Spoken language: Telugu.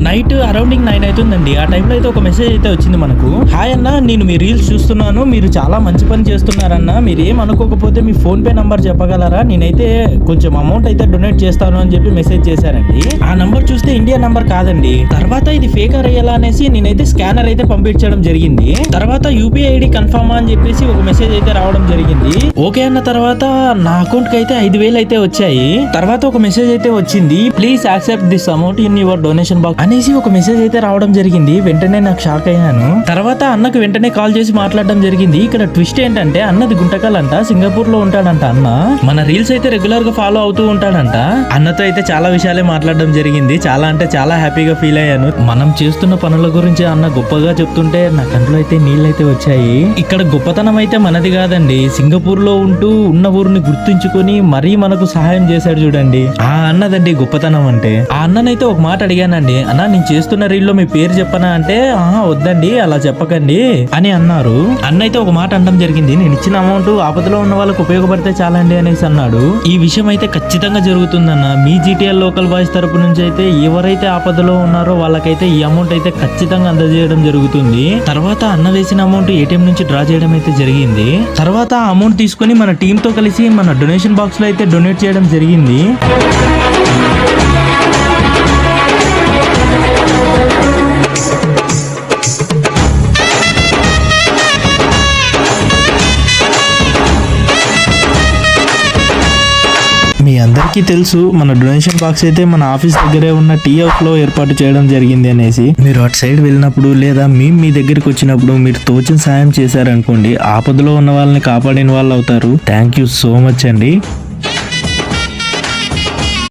నైట్ అరౌండింగ్ 9 అవుతుందండి. ఆ టైంలో అయితే ఒక మెసేజ్ అయితే వచ్చింది మనకు. హాయ్ అన్న, నేను మీ రీల్స్ చూస్తున్నాను, మీరు చాలా మంచి పని చేస్తున్నారన్న, మీరు ఏం అనుకోకపోతే మీ ఫోన్ పే నంబర్ చెప్పగలరా, నేనైతే కొంచెం అమౌంట్ అయితే డొనేట్ చేస్తాను అని చెప్పి మెసేజ్ చేశారండి. ఆ నంబర్ చూస్తే ఇండియా నంబర్ కాదండి. తర్వాత ఇది ఫేకర్ అయ్యేలా అనేసి నేనైతే స్కానర్ అయితే పంపించడం జరిగింది. తర్వాత యూపీఐ ఐడి కన్ఫర్మ్ అని చెప్పేసి ఒక మెసేజ్ అయితే రావడం జరిగింది. ఓకే అన్న తర్వాత నా అకౌంట్ కి అయితే 5,000 అయితే వచ్చాయి. తర్వాత ఒక మెసేజ్ అయితే వచ్చింది, please accept this amount in your donation box అనేసి ఒక మెసేజ్ అయితే రావడం జరిగింది. వెంటనే నాకు షాక్ అయ్యాను. తర్వాత అన్నకు వెంటనే కాల్ చేసి మాట్లాడడం జరిగింది. ఇక్కడ ట్విస్ట్ ఏంటంటే అన్నది గుంటకల్ అంట, సింగపూర్ లో ఉంటాడంట అన్న. మన రీల్స్ అయితే రెగ్యులర్ గా ఫాలో అవుతూ ఉంటాడంట. అన్నతో అయితే చాలా విషయాలే మాట్లాడడం జరిగింది. చాలా అంటే చాలా హ్యాపీగా ఫీల్ అయ్యాను. మనం చేస్తున్న పనుల గురించి అన్న గొప్పగా చెప్తుంటే నా కంట్లో అయితే నీళ్ళైతే వచ్చాయి. ఇక్కడ గొప్పతనం అయితే మనది కాదండి, సింగపూర్ లో ఉంటూ ఉన్న ఊరిని గుర్తుంచుకొని మరీ మనకు సహాయం చేశాడు చూడండి, ఆ అన్నదండి గొప్పతనం అంటే. ఆ అన్ననైతే ఒక మాట అడిగానండి, అన్న నేను చేస్తున్న రీల్ లో మీ పేరు చెప్పనా అంటే, ఆహా వద్దండి అలా చెప్పకండి అని అన్నారు. అన్న అయితే ఒక మాట అనడం జరిగింది, నేను ఇచ్చిన అమౌంట్ ఆపదలో ఉన్న వాళ్ళకు ఉపయోగపడితే చాలండి అనేసి అన్నాడు. ఈ విషయం అయితే ఖచ్చితంగా జరుగుతుందన్న. మీ జీటీఎల్ లోకల్ బాయ్స్ తరపు నుంచి అయితే ఎవరైతే ఆపదలో ఉన్నారో వాళ్ళకైతే ఈ అమౌంట్ అయితే ఖచ్చితంగా అందజేయడం జరుగుతుంది. తర్వాత అన్న వేసిన అమౌంట్ ఏటీఎం నుంచి డ్రా చేయడం అయితే జరిగింది. తర్వాత ఆ అమౌంట్ తీసుకొని మన టీమ్ తో కలిసి మన డొనేషన్ బాక్స్ లో అయితే డొనేట్ చేయడం జరిగింది. మీ అందరికీ తెలుసు మన డొనేషన్ బాక్స్ అయితే మన ఆఫీస్ దగ్గరే ఉన్న టీ హౌస్ లో ఏర్పాటు చేయడం జరిగింది అనేసి. మీరు అటు సైడ్ వెళ్ళినప్పుడు లేదా మీ దగ్గరికి వచ్చినప్పుడు మీరు తోచిన సాయం చేశారనుకోండి, ఆపదలో ఉన్న వాళ్ళని కాపాడిన వాళ్ళు అవుతారు. థ్యాంక్ యూ సో మచ్ అండి.